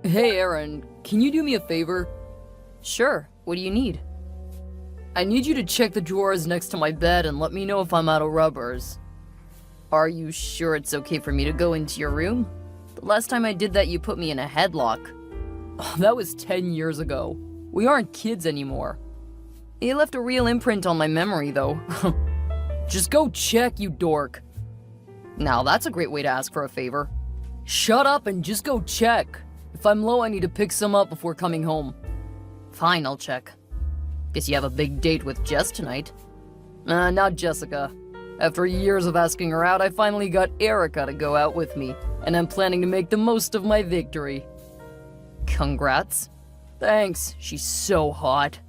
Hey Aaron, can you do me a favor? Sure, what do you need? I need you to check the drawers next to my bed and let me know if I'm out of rubbers. Are you sure it's okay for me to go into your room? The last time I did that, you put me in a headlock. Oh, that was 10 years ago. We aren't kids anymore. You left a real imprint on my memory, though. Just go check, you dork. Now, that's a great way to ask for a favor. Shut up and just go check. If I'm low, I need to pick some up before coming home. Fine, I'll check. Guess you have a big date with Jess tonight. Not Jessica. After years of asking her out, I finally got Erica to go out with me, and I'm planning to make the most of my victory. Congrats. Thanks, she's so hot.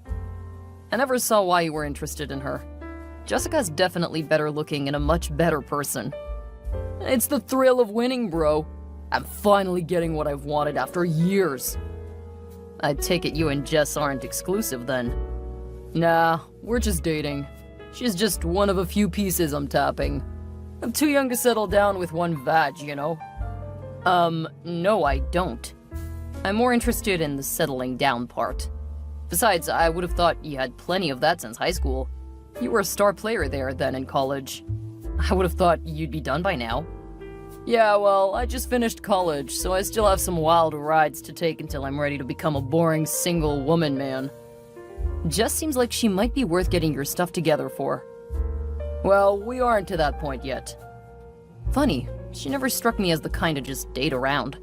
I never saw why you were interested in her. Jessica's definitely better looking and a much better person. It's the thrill of winning, bro. I'm finally getting what I've wanted after years. I take it you and Jess aren't exclusive then. Nah, we're just dating. She's just one of a few pieces I'm tapping. I'm too young to settle down with one vag, you know? No, I don't. I'm more interested in the settling down part. Besides, I would have thought you had plenty of that since high school. You were a star player there then in college. I would have thought you'd be done by now. Yeah, well, I just finished college, so I still have some wild rides to take until I'm ready to become a boring single woman man. Jess seems like she might be worth getting your stuff together for. Well, we aren't to that point yet. Funny, she never struck me as the kind to just date around.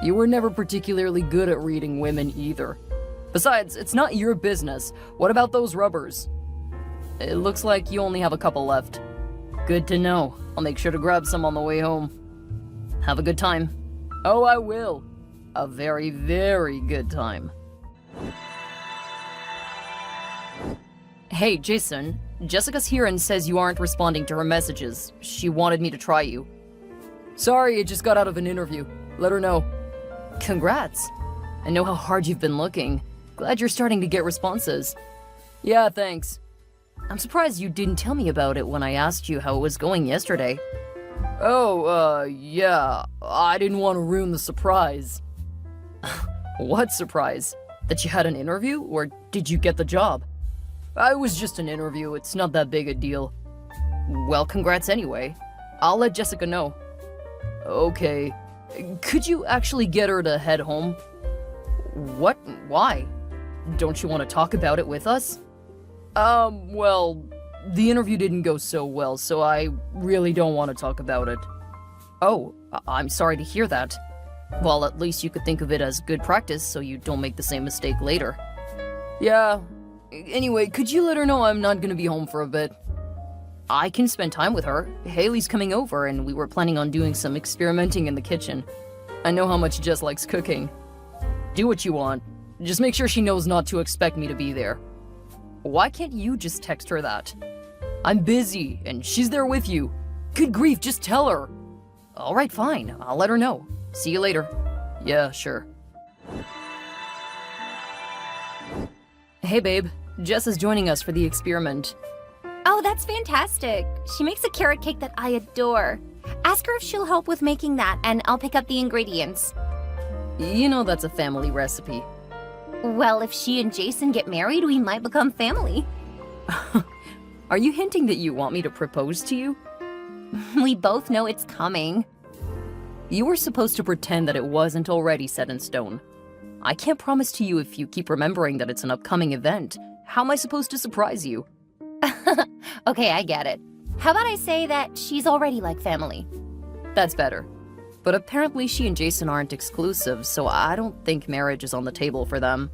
You were never particularly good at reading women either. Besides, it's not your business. What about those rubbers? It looks like you only have a couple left. Good to know. I'll make sure to grab some on the way home. Have a good time. Oh, I will. A very, very good time. Hey, Jason. Jessica's here and says you aren't responding to her messages. She wanted me to try you. Sorry, it just got out of an interview. Let her know. Congrats. I know how hard you've been looking. Glad you're starting to get responses. Yeah, thanks. I'm surprised you didn't tell me about it when I asked you how it was going yesterday. Yeah. I didn't want to ruin the surprise. What surprise? That you had an interview, or did you get the job? It was just an interview, it's not that big a deal. Well, congrats anyway. I'll let Jessica know. Okay. Could you actually get her to head home? What? Why? Don't you want to talk about it with us? Well, the interview didn't go so well, so I really don't want to talk about it. Oh, I'm sorry to hear that. Well, at least you could think of it as good practice so you don't make the same mistake later. Yeah. Anyway, could you let her know I'm not gonna be home for a bit? I can spend time with her. Haley's coming over, and we were planning on doing some experimenting in the kitchen. I know how much Jess likes cooking. Do what you want. Just make sure she knows not to expect me to be there. Why can't you just text her that? I'm busy, and she's there with you. Good grief, just tell her. Alright, fine. I'll let her know. See you later. Yeah, sure. Hey, babe. Jess is joining us for the experiment. Oh, that's fantastic. She makes a carrot cake that I adore. Ask her if she'll help with making that, and I'll pick up the ingredients. You know that's a family recipe. Well, if she and Jason get married, we might become family. Are you hinting that you want me to propose to you? We both know it's coming. You were supposed to pretend that it wasn't already set in stone. I can't promise to you if you keep remembering that it's an upcoming event. How am I supposed to surprise you? Okay, I get it. How about I say that she's already like family? That's better. But apparently she and Jason aren't exclusive, so I don't think marriage is on the table for them.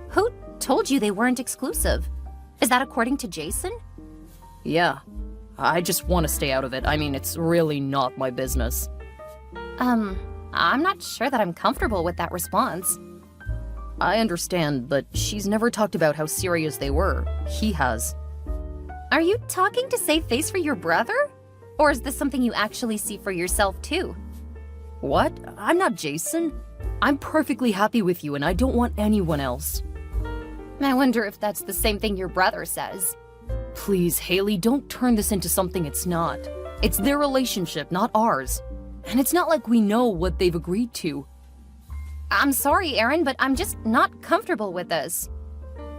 Who told you they weren't exclusive? Is that according to Jason? Yeah. I just want to stay out of it. I mean, it's really not my business. I'm not sure that I'm comfortable with that response. I understand, but she's never talked about how serious they were. He has. Are you talking to save face for your brother? Or is this something you actually see for yourself too? What? I'm not Jason. I'm perfectly happy with you and I don't want anyone else. I wonder if that's the same thing your brother says. Please, Haley, don't turn this into something it's not. It's their relationship, not ours. And it's not like we know what they've agreed to. I'm sorry, Aaron, but I'm just not comfortable with this.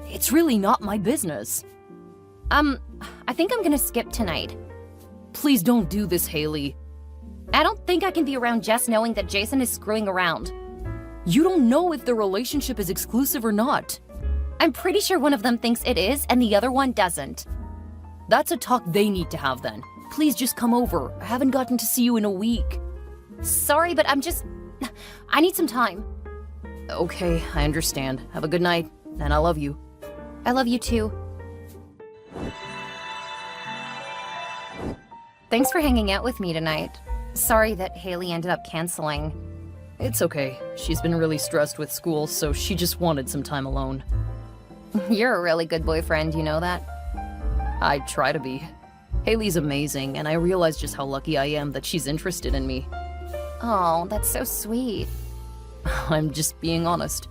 It's really not my business. I think I'm gonna skip tonight. Please don't do this, Haley. I don't think I can be around Jess knowing that Jason is screwing around. You don't know if the relationship is exclusive or not. I'm pretty sure one of them thinks it is and the other one doesn't. That's a talk they need to have then. Please just come over. I haven't gotten to see you in a week. Sorry, but I need some time. Okay, I understand. Have a good night, and I love you. I love you too. Thanks for hanging out with me tonight. Sorry that Haley ended up canceling. It's okay. She's been really stressed with school, so she just wanted some time alone. You're a really good boyfriend, you know that? I try to be. Haley's amazing, and I realize just how lucky I am that she's interested in me. Oh, that's so sweet. I'm just being honest.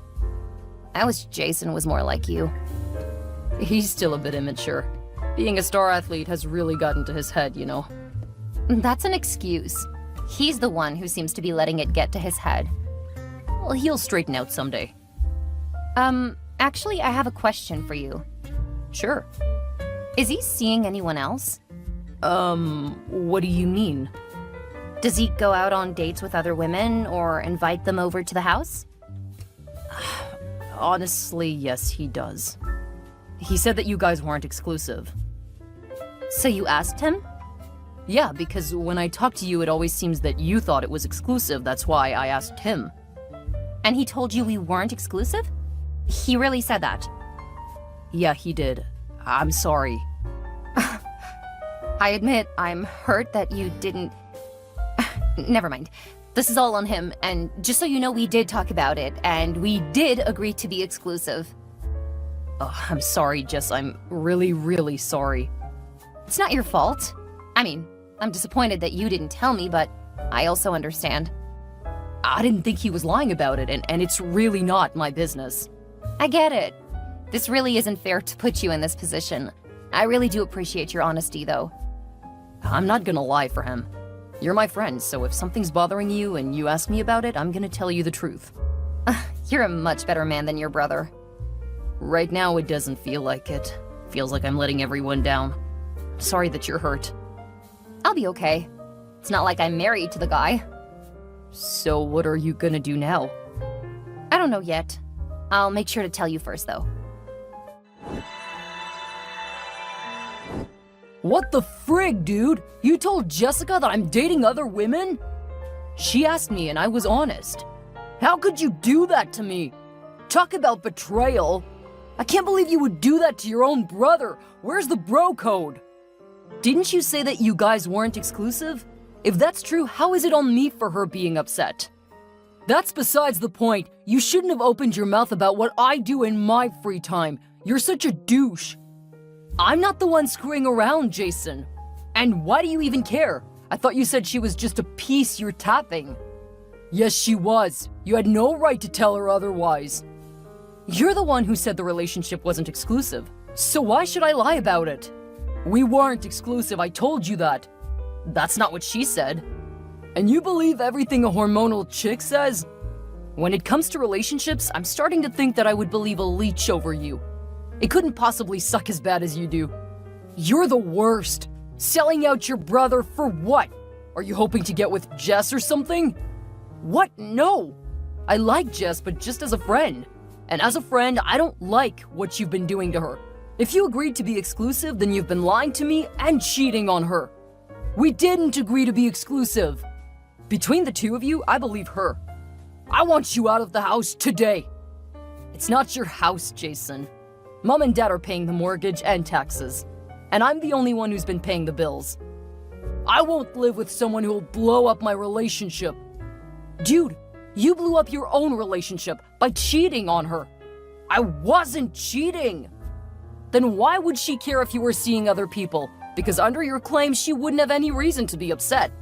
I wish Jason was more like you. He's still a bit immature. Being a star athlete has really gotten to his head, you know. That's an excuse. He's the one who seems to be letting it get to his head. Well, he'll straighten out someday. Actually, I have a question for you. Sure. Is he seeing anyone else? What do you mean? Does he go out on dates with other women or invite them over to the house? Honestly, yes, he does. He said that you guys weren't exclusive. So you asked him? Yeah, because when I talk to you, it always seems that you thought it was exclusive. That's why I asked him. And he told you we weren't exclusive? He really said that? Yeah, he did. I'm sorry. I admit I'm hurt that you didn't... Never mind. This is all on him, and just so you know, we did talk about it, and we did agree to be exclusive. Oh, I'm sorry, Jess. I'm really, really sorry. It's not your fault. I mean, I'm disappointed that you didn't tell me, but I also understand. I didn't think he was lying about it, and it's really not my business. I get it. This really isn't fair to put you in this position. I really do appreciate your honesty, though. I'm not gonna lie for him. You're my friend, so if something's bothering you and you ask me about it, I'm gonna tell you the truth. You're a much better man than your brother. Right now, it doesn't feel like it. Feels like I'm letting everyone down. Sorry that you're hurt. I'll be okay. It's not like I'm married to the guy. So what are you gonna do now? I don't know yet. I'll make sure to tell you first, though. What the frig, dude? You told Jessica that I'm dating other women? She asked me and I was honest. How could you do that to me? Talk about betrayal. I can't believe you would do that to your own brother. Where's the bro code? Didn't you say that you guys weren't exclusive? If that's true, how is it on me for her being upset? That's besides the point. You shouldn't have opened your mouth about what I do in my free time. You're such a douche. I'm not the one screwing around, Jason. And why do you even care? I thought you said she was just a piece you're tapping. Yes, she was. You had no right to tell her otherwise. You're the one who said the relationship wasn't exclusive. So why should I lie about it? We weren't exclusive, I told you that. That's not what she said. And you believe everything a hormonal chick says? When it comes to relationships, I'm starting to think that I would believe a leech over you. It couldn't possibly suck as bad as you do. You're the worst. Selling out your brother for what? Are you hoping to get with Jess or something? What? No. I like Jess, but just as a friend. And as a friend, I don't like what you've been doing to her. If you agreed to be exclusive, then you've been lying to me and cheating on her. We didn't agree to be exclusive. Between the two of you, I believe her. I want you out of the house today. It's not your house, Jason. Mom and Dad are paying the mortgage and taxes, and I'm the only one who's been paying the bills. I won't live with someone who'll blow up my relationship. Dude, you blew up your own relationship by cheating on her. I wasn't cheating. Then why would she care if you were seeing other people? Because under your claim, she wouldn't have any reason to be upset.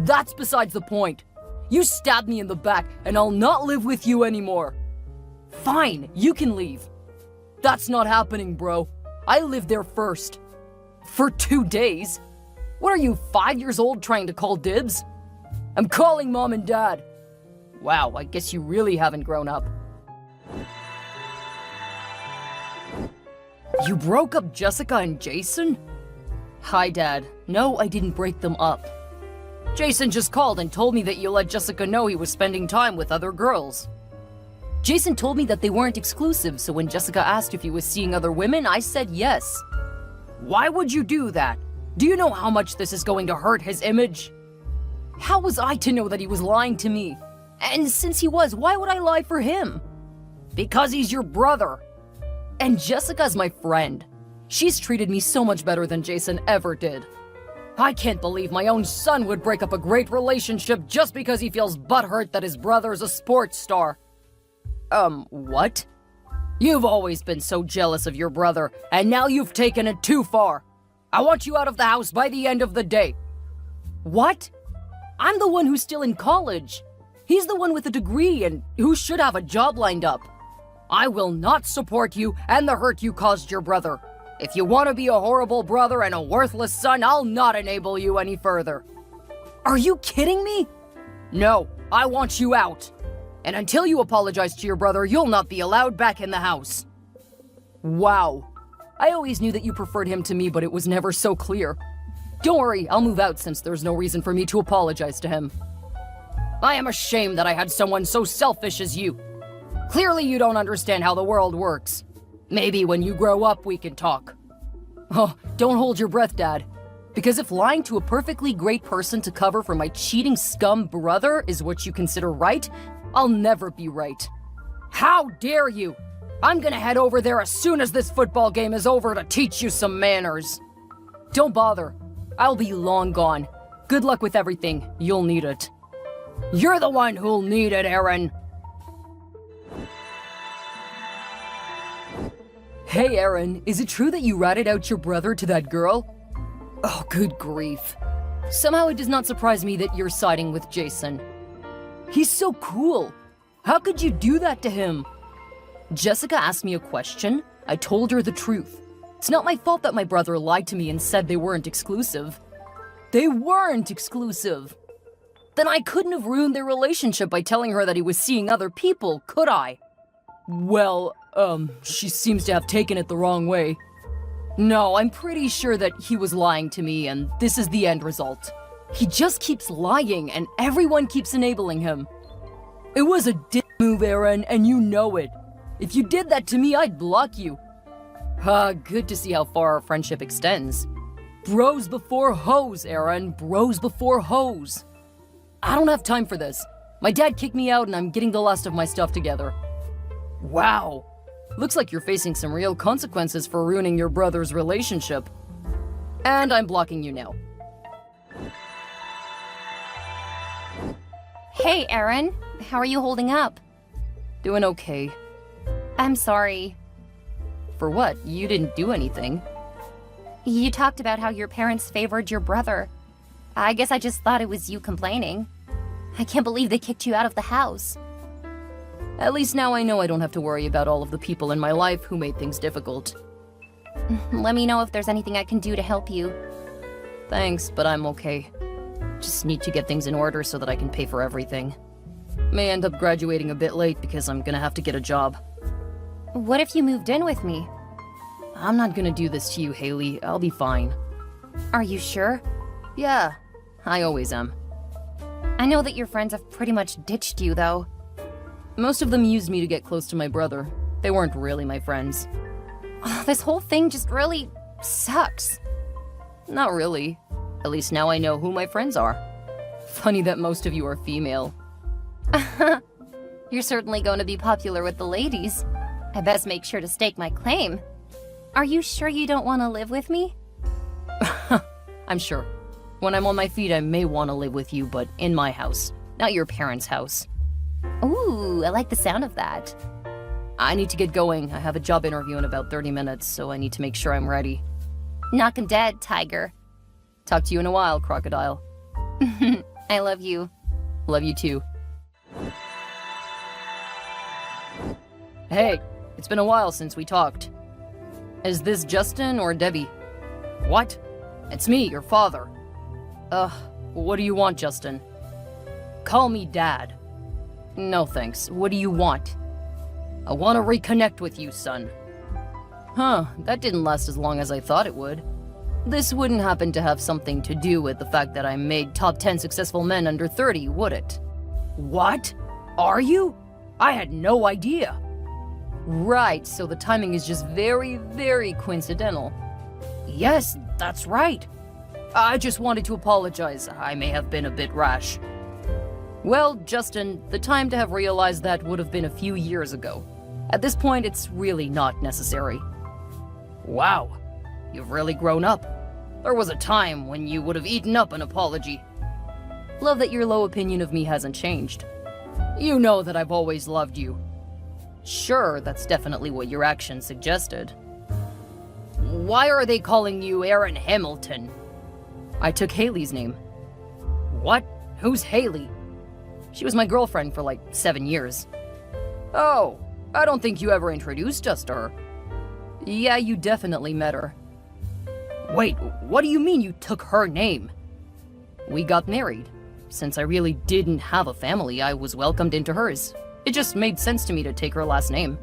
That's besides the point. You stabbed me in the back, and I'll not live with you anymore. Fine, you can leave. That's not happening, bro. I lived there first. For 2 days? What are you, 5 years old trying to call dibs? I'm calling Mom and Dad. Wow, I guess you really haven't grown up. You broke up Jessica and Jason? Hi, Dad. No, I didn't break them up. Jason just called and told me that you let Jessica know he was spending time with other girls. Jason told me that they weren't exclusive, so when Jessica asked if he was seeing other women, I said yes. Why would you do that? Do you know how much this is going to hurt his image? How was I to know that he was lying to me? And since he was, why would I lie for him? Because he's your brother. And Jessica's my friend. She's treated me so much better than Jason ever did. I can't believe my own son would break up a great relationship just because he feels butthurt that his brother's a sports star. What? You've always been so jealous of your brother, and now you've taken it too far. I want you out of the house by the end of the day. What? I'm the one who's still in college. He's the one with a degree and who should have a job lined up. I will not support you and the hurt you caused your brother. If you want to be a horrible brother and a worthless son, I'll not enable you any further. Are you kidding me? No, I want you out. And until you apologize to your brother, you'll not be allowed back in the house. Wow. I always knew that you preferred him to me, but it was never so clear. Don't worry, I'll move out since there's no reason for me to apologize to him. I am ashamed that I had someone so selfish as you. Clearly you don't understand how the world works. Maybe when you grow up we can talk. Oh, don't hold your breath, Dad. Because if lying to a perfectly great person to cover for my cheating scum brother is what you consider right, I'll never be right. How dare you! I'm gonna head over there as soon as this football game is over to teach you some manners. Don't bother. I'll be long gone. Good luck with everything. You'll need it. You're the one who'll need it, Aaron. Hey, Aaron, is it true that you ratted out your brother to that girl? Oh, good grief. Somehow it does not surprise me that you're siding with Jason. He's so cool. How could you do that to him? Jessica asked me a question. I told her the truth. It's not my fault that my brother lied to me and said they weren't exclusive. They weren't exclusive. Then I couldn't have ruined their relationship by telling her that he was seeing other people, could I? Well, she seems to have taken it the wrong way. No, I'm pretty sure that he was lying to me, and this is the end result. He just keeps lying, and everyone keeps enabling him. It was a dick move, Aaron, and you know it. If you did that to me, I'd block you. Good to see how far our friendship extends. Bros before hoes, Aaron. Bros before hoes. I don't have time for this. My dad kicked me out, and I'm getting the last of my stuff together. Wow. Looks like you're facing some real consequences for ruining your brother's relationship. And I'm blocking you now. Hey, Aaron. How are you holding up? Doing okay. I'm sorry. For what? You didn't do anything. You talked about how your parents favored your brother. I guess I just thought it was you complaining. I can't believe they kicked you out of the house. At least now I know I don't have to worry about all of the people in my life who made things difficult. Let me know if there's anything I can do to help you. Thanks, but I'm okay. Just need to get things in order so that I can pay for everything. May end up graduating a bit late because I'm gonna have to get a job. What if you moved in with me? I'm not gonna do this to you, Haley. I'll be fine. Are you sure? Yeah, I always am. I know that your friends have pretty much ditched you, though. Most of them used me to get close to my brother. They weren't really my friends. This whole thing just really sucks. Not really. At least now I know who my friends are. Funny that most of you are female. You're certainly going to be popular with the ladies. I best make sure to stake my claim. Are you sure you don't want to live with me? I'm sure. When I'm on my feet, I may want to live with you, but in my house, not your parents' house. Ooh, I like the sound of that. I need to get going. I have a job interview in about 30 minutes, so I need to make sure I'm ready. Knock 'em dead, tiger. Talk to you in a while, crocodile. I love you. Love you too. Hey, it's been a while since we talked. Is this Justin or Debbie? What? It's me, your father. What do you want, Justin? Call me Dad. No thanks. What do you want? I want to reconnect with you, son. Huh, that didn't last as long as I thought it would. This wouldn't happen to have something to do with the fact that I made top 10 successful men under 30, would it? What? Are you? I had no idea. Right, so the timing is just very, very coincidental. Yes, that's right. I just wanted to apologize. I may have been a bit rash. Well, Justin, the time to have realized that would have been a few years ago. At this point, it's really not necessary. Wow, you've really grown up. There was a time when you would have eaten up an apology. Love that your low opinion of me hasn't changed. You know that I've always loved you. Sure, that's definitely what your actions suggested. Why are they calling you Aaron Hamilton? I took Haley's name. What? Who's Haley? She was my girlfriend for like 7 years. Oh, I don't think you ever introduced us to her. Yeah, you definitely met her. Wait, what do you mean you took her name? We got married. Since I really didn't have a family, I was welcomed into hers. It just made sense to me to take her last name.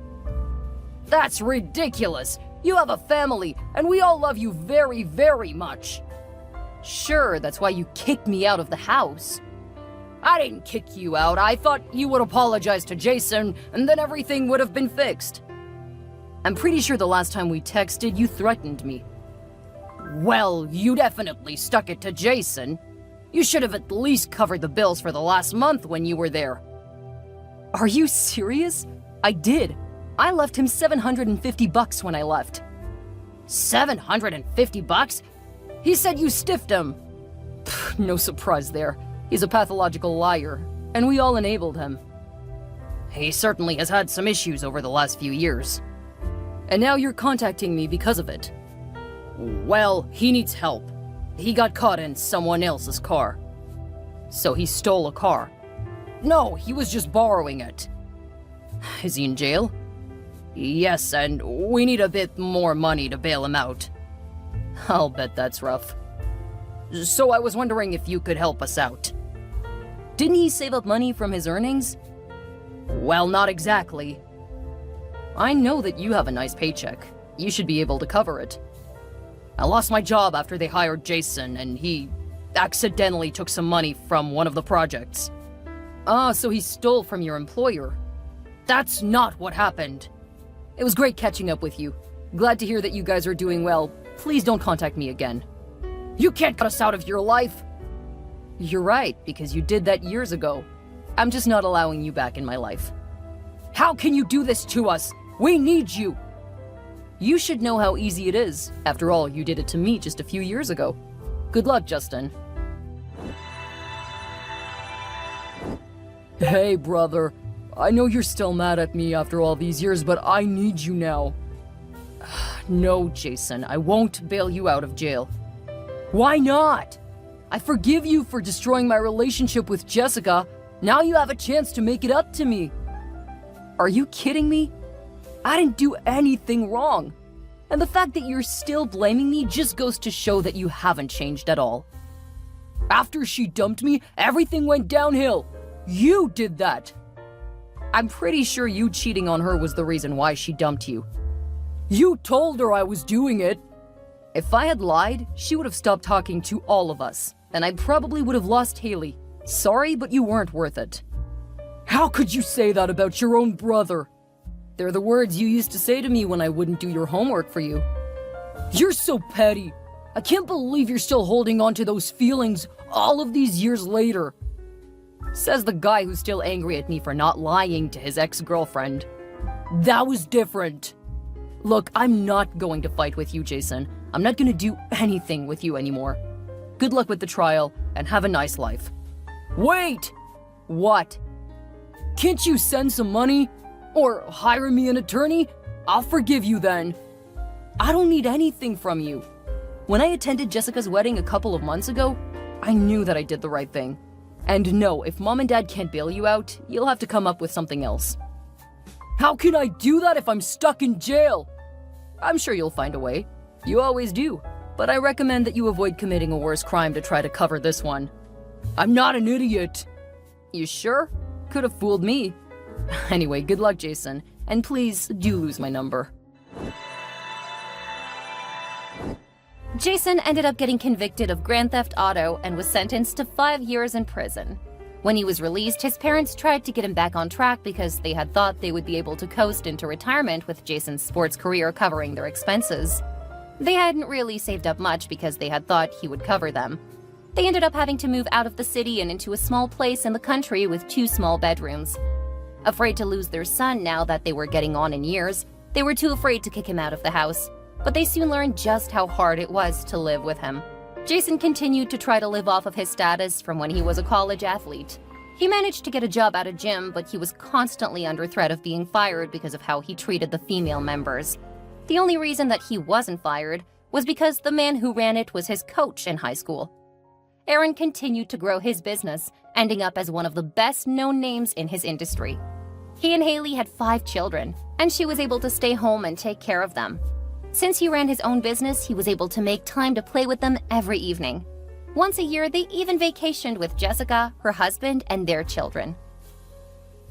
That's ridiculous! You have a family, and we all love you very, very much. Sure, that's why you kicked me out of the house. I didn't kick you out. I thought you would apologize to Jason, and then everything would have been fixed. I'm pretty sure the last time we texted, you threatened me. Well, you definitely stuck it to Jason. You should have at least covered the bills for the last month when you were there. Are you serious? I did. I left him $750 when I left. $750? He said you stiffed him. No surprise there. He's a pathological liar, and we all enabled him. He certainly has had some issues over the last few years. And now you're contacting me because of it. Well, he needs help. He got caught in someone else's car. So he stole a car. No, he was just borrowing it. Is he in jail? Yes, and we need a bit more money to bail him out. I'll bet that's rough. So I was wondering if you could help us out. Didn't he save up money from his earnings? Well, not exactly. I know that you have a nice paycheck. You should be able to cover it. I lost my job after they hired Jason, and he accidentally took some money from one of the projects. Ah, so he stole from your employer. That's not what happened. It was great catching up with you. Glad to hear that you guys are doing well. Please don't contact me again. You can't cut us out of your life! You're right, because you did that years ago. I'm just not allowing you back in my life. How can you do this to us? We need you! You should know how easy it is. After all, you did it to me just a few years ago. Good luck, Justin. Hey, brother. I know you're still mad at me after all these years, but I need you now. No, Jason, I won't bail you out of jail. Why not? I forgive you for destroying my relationship with Jessica. Now you have a chance to make it up to me. Are you kidding me? I didn't do anything wrong. And the fact that you're still blaming me just goes to show that you haven't changed at all. After she dumped me, everything went downhill. You did that. I'm pretty sure you cheating on her was the reason why she dumped you. You told her I was doing it. If I had lied, she would have stopped talking to all of us, and I probably would have lost Haley. Sorry, but you weren't worth it. How could you say that about your own brother? They're the words you used to say to me when I wouldn't do your homework for you. You're so petty. I can't believe you're still holding on to those feelings all of these years later. Says the guy who's still angry at me for not lying to his ex-girlfriend. That was different. Look, I'm not going to fight with you, Jason. I'm not going to do anything with you anymore. Good luck with the trial, and have a nice life. Wait! What? Can't you send some money? Or hire me an attorney? I'll forgive you then. I don't need anything from you. When I attended Jessica's wedding a couple of months ago, I knew that I did the right thing. And no, if Mom and Dad can't bail you out, you'll have to come up with something else. How can I do that if I'm stuck in jail? I'm sure you'll find a way. You always do. But I recommend that you avoid committing a worse crime to try to cover this one. I'm not an idiot. You sure? could have fooled me. Anyway, good luck, Jason, and please do lose my number. Jason ended up getting convicted of grand theft auto and was sentenced to 5 years in prison. When he was released, his parents tried to get him back on track because they had thought they would be able to coast into retirement with Jason's sports career covering their expenses. They hadn't really saved up much because they had thought he would cover them. They ended up having to move out of the city and into a small place in the country with 2 small bedrooms. Afraid to lose their son now that they were getting on in years, they were too afraid to kick him out of the house. But they soon learned just how hard it was to live with him. Jason continued to try to live off of his status from when he was a college athlete. He managed to get a job at a gym, but he was constantly under threat of being fired because of how he treated the female members. The only reason that he wasn't fired was because the man who ran it was his coach in high school. Aaron continued to grow his business, ending up as one of the best-known names in his industry. He and Haley had 5 children, and she was able to stay home and take care of them. Since he ran his own business, he was able to make time to play with them every evening. Once a year, they even vacationed with Jessica, her husband, and their children.